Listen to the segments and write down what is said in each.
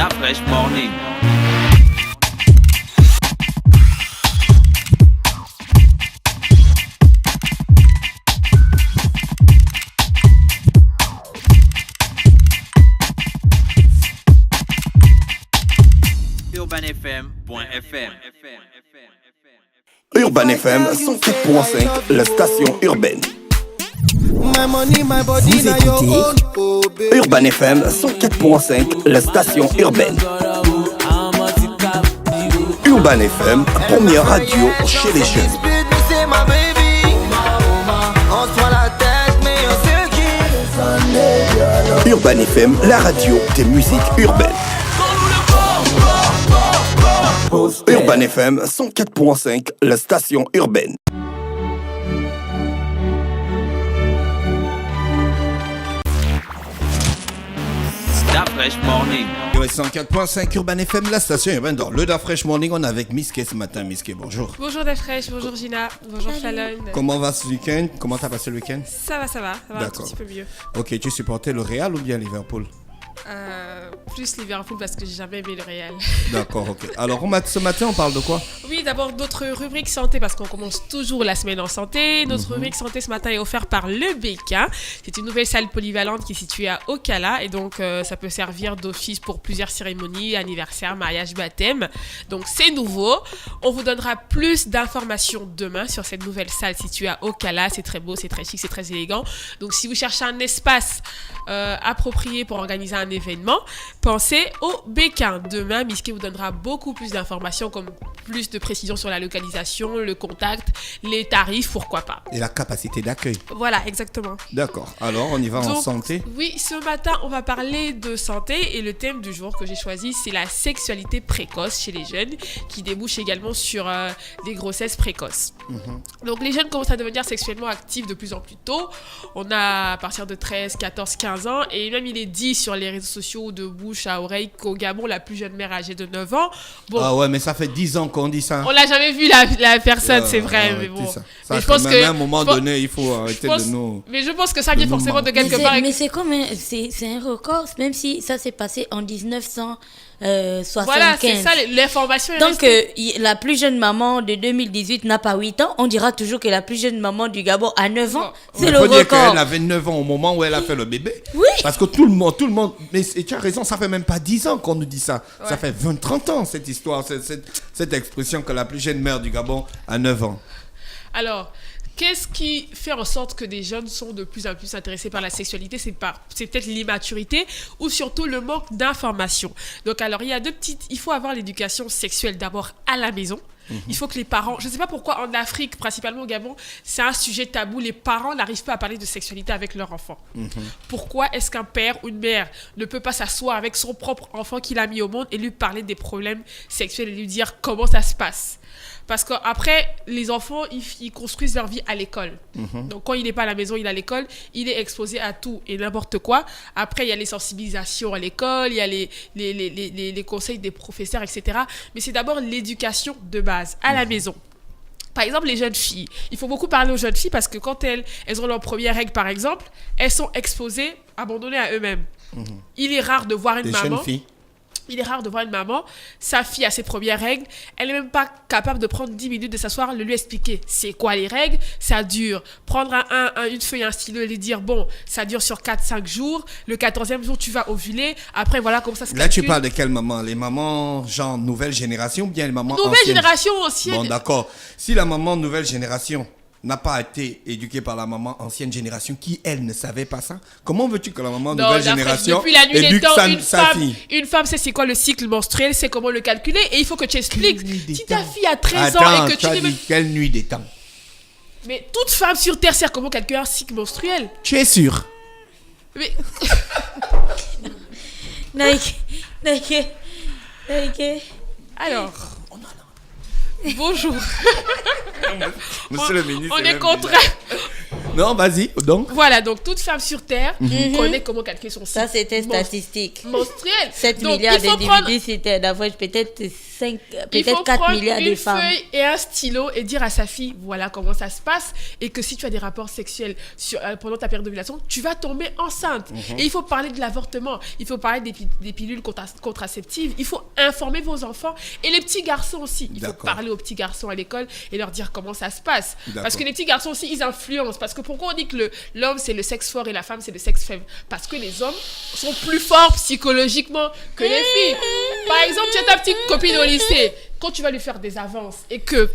Da Fresh Morning. UrbanFM.fm. Urban FM 104.5, la station urbaine. Vous écoutez Urban FM 104.5, la station urbaine. Urban FM, première radio chez les jeunes. Urban FM, la radio des musiques urbaines. Urban FM 104.5, la station urbaine. Da Fresh Morning. 104.5 Urban FM, la station urbaine. Dans le Da Fresh Morning, on est avec Miss K ce matin. Miss K, bonjour. Bonjour Da Fresh, bonjour Gina, bonjour Fallon. Comment va ce week-end? Comment t'as passé le week-end? Ça va un D'accord. tout petit peu mieux. Ok, tu supportais le Real ou bien Liverpool? Plus Liverpool parce que j'ai jamais aimé le Real. D'accord, ok. Alors, ce matin, on parle de quoi? Oui, d'abord notre rubrique santé parce qu'on commence toujours la semaine en santé. Notre rubrique santé ce matin est offerte par Le Béquin. C'est une nouvelle salle polyvalente qui est située à Ocala et donc ça peut servir d'office pour plusieurs cérémonies, anniversaires, mariages, baptêmes. Donc c'est nouveau. On vous donnera plus d'informations demain sur cette nouvelle salle située à Ocala. C'est très beau, c'est très chic, c'est très élégant. Donc si vous cherchez un espace approprié pour organiser un événement, pensez au Béquin. Demain, Miski vous donnera beaucoup plus d'informations comme plus de précisions sur la localisation, le contact, les tarifs, pourquoi pas. Et la capacité d'accueil. Voilà, exactement. D'accord. Alors, on y va en santé. Oui, ce matin, on va parler de santé et le thème du jour que j'ai choisi, c'est la sexualité précoce chez les jeunes qui débouche également sur des grossesses précoces. Donc, les jeunes commencent à devenir sexuellement actifs de plus en plus tôt. On a à partir de 13, 14, 15 ans et même il est dit sur les réseaux sociaux de bouche à oreille qu'au Gabon, la plus jeune mère âgée de 9 ans. Bon, Ah ouais, mais ça fait 10 ans qu'on dit ça. on l'a jamais vu la personne, c'est vrai, mais bon. Ça Mais je pense même que à un moment donné, il faut arrêter de nous... Mais je pense que ça vient nous forcément de quelque Mais part. c'est comme c'est un record, même si ça s'est passé en 1975. Voilà, c'est ça, l'information est Donc, restée. la plus jeune maman de 2018 n'a pas 8 ans. On dira toujours que la plus jeune maman du Gabon a 9 ans. Bon. C'est Il le faut dire record. qu'elle avait 9 ans au moment où elle a fait le bébé. Oui. Parce que tout le monde, mais tu as raison, ça fait même pas 10 ans qu'on nous dit ça. Ouais. Ça fait 20-30 ans cette histoire, cette expression que la plus jeune mère du Gabon a 9 ans. Alors, qu'est-ce qui fait en sorte que des jeunes sont de plus en plus intéressés par la sexualité? C'est peut-être l'immaturité ou surtout le manque d'information. Donc, alors, il faut avoir l'éducation sexuelle d'abord à la maison. Il faut que les parents, je ne sais pas pourquoi en Afrique, principalement au Gabon, c'est un sujet tabou. Les parents n'arrivent pas à parler de sexualité avec leur enfant. Pourquoi est-ce qu'un père ou une mère ne peut pas s'asseoir avec son propre enfant qu'il a mis au monde et lui parler des problèmes sexuels et lui dire comment ça se passe? Parce qu'après, les enfants, ils construisent leur vie à l'école. Donc, quand il n'est pas à la maison, il est à l'école, il est exposé à tout et n'importe quoi. Après, il y a les sensibilisations à l'école, il y a les conseils des professeurs, etc. Mais c'est d'abord l'éducation de base, à la maison. Par exemple, les jeunes filles. Il faut beaucoup parler aux jeunes filles parce que quand elles ont leur première règle, par exemple, elles sont exposées, abandonnées à eux-mêmes. Il est rare de voir une Des maman... jeunes filles. Il est rare de voir une maman, sa fille a ses premières règles, elle n'est même pas capable de prendre 10 minutes de s'asseoir, de lui expliquer c'est quoi les règles, ça dure. Prendre une feuille, un stylo et lui dire bon, ça dure sur 4-5 jours, le 14e jour tu vas ovuler, après voilà comment ça se Là, tu calcule. parles de quelle maman? Les mamans, genre nouvelle génération ou bien les mamans Nouvelle anciennes? génération ancienne. Bon, d'accord. Si la maman nouvelle génération n'a pas été éduquée par la maman ancienne génération qui, elle, ne savait pas ça, comment veux-tu que la maman Non, nouvelle d'après, génération depuis la nuit des éduque temps, sa fille? une femme sait c'est quoi le cycle menstruel, sait comment le calculer et il faut que tu expliques. Quelle nuit des Si ta temps? fille a 13 Attends, ans et que tu as tu dit quelle nuit des temps? Mais toute femme sur Terre sait comment calculer un cycle menstruel. Tu es sûr? Mais Nike. alors... Bonjour. Monsieur le ministre. On est même contraint. Non, vas-y, donc. Voilà, donc toute femme sur Terre connaît comment calculer son cycle. Ça, c'était statistique. Menstruel. 7 Donc, milliards il faut d'individus, c'était d'avoir peut-être il faut 4 prendre milliards de une femmes. feuille et un stylo et dire à sa fille, voilà comment ça se passe, et que si tu as des rapports sexuels pendant ta période d'ovulation, tu vas tomber enceinte. Et il faut parler de l'avortement, il faut parler des pilules contraceptives, il faut informer vos enfants et les petits garçons aussi. Il faut parler aux petits garçons à l'école et leur dire comment ça se passe. Parce que les petits garçons aussi, ils influencent. Parce que pourquoi on dit que l'homme c'est le sexe fort et la femme c'est le sexe faible? Parce que les hommes sont plus forts psychologiquement que les filles. Par exemple, tu as ta petite copine au lycée, quand tu vas lui faire des avances et que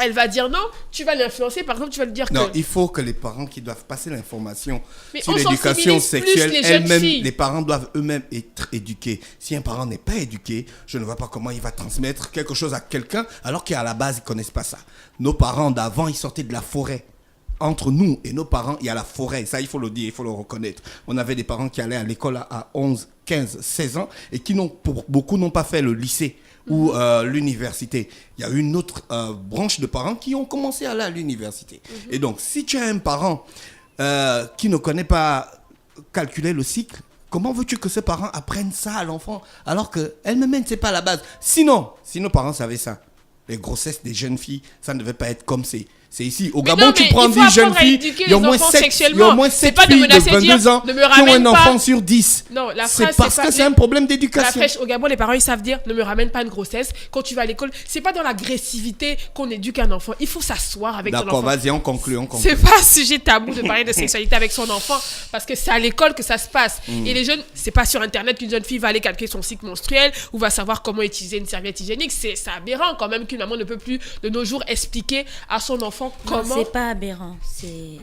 elle va dire non, tu vas l'influencer, par exemple, tu vas lui dire Non, que... il faut que les parents qui doivent passer l'information Mais sur on l'éducation sensibilise plus sexuelle, les jeunes elles-mêmes, filles. les parents doivent eux-mêmes être éduqués. Si un parent n'est pas éduqué, je ne vois pas comment il va transmettre quelque chose à quelqu'un alors qu'à la base, ils ne connaissent pas ça. Nos parents d'avant, ils sortaient de la forêt. Entre nous et nos parents, il y a la forêt. Ça, il faut le dire, il faut le reconnaître. On avait des parents qui allaient à l'école à 11, 15, 16 ans et qui, pour beaucoup, n'ont pas fait le lycée ou l'université. Il y a une autre branche de parents qui ont commencé à aller à l'université. Et donc, si tu as un parent qui ne connaît pas calculer le cycle, comment veux-tu que ce parent apprenne ça à l'enfant alors qu'elle-même ne sait pas à la base? Sinon, si nos parents savaient ça, les grossesses des jeunes filles, ça ne devait pas être comme c'est ici. Au Gabon, tu prends 10 jeunes filles, il y a au moins 7 filles de 22 ans qui ont un enfant sur 10. Non, la c'est phrase, parce que c'est un problème d'éducation. La fraîche, au Gabon, les parents, ils savent dire, ne me ramène pas une grossesse. Quand tu vas à l'école, c'est pas dans l'agressivité qu'on éduque un enfant. Il faut s'asseoir avec ton enfant. D'accord, vas-y, on conclut. C'est pas un sujet tabou de parler de sexualité avec son enfant, parce que c'est à l'école que ça se passe. Et les jeunes, c'est pas sur Internet qu'une jeune fille va aller calculer son cycle menstruel ou va savoir comment utiliser une serviette hygiénique. C'est aberrant quand même qu'une maman ne peut plus, de nos jours, expliquer à son enfant comment... C'est pas aberrant, c'est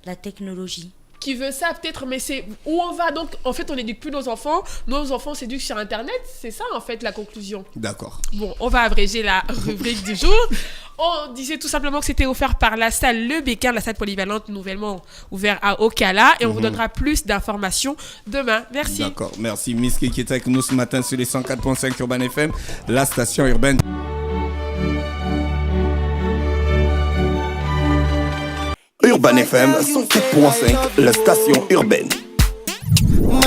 la technologie. Qui veut ça peut-être, mais c'est où on va. Donc en fait on n'éduque plus nos enfants s'éduquent sur Internet, c'est ça en fait la conclusion. D'accord. Bon, on va abréger la rubrique du jour. On disait tout simplement que c'était offert par la salle Le Bécard, la salle polyvalente nouvellement ouverte à Ocala, et on vous donnera plus d'informations demain. Merci. D'accord, merci Miss qui était avec nous ce matin sur les 104.5 Urban FM, la station urbaine. Urban FM 104.5, la station urbaine. Vous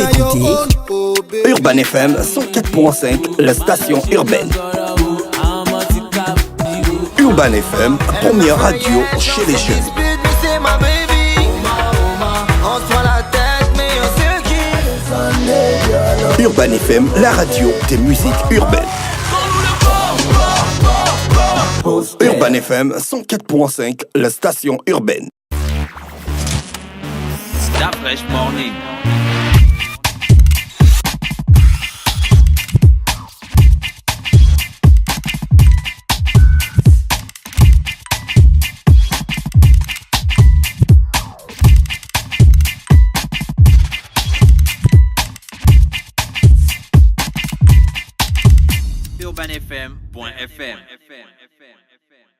écoutez Urban FM 104.5, la station urbaine. Urban FM, première radio chez les jeunes. Urban FM, la radio des musiques urbaines. Urban FM 104.5, la station urbaine. Stop Fresh Morning. UrbanFM.fm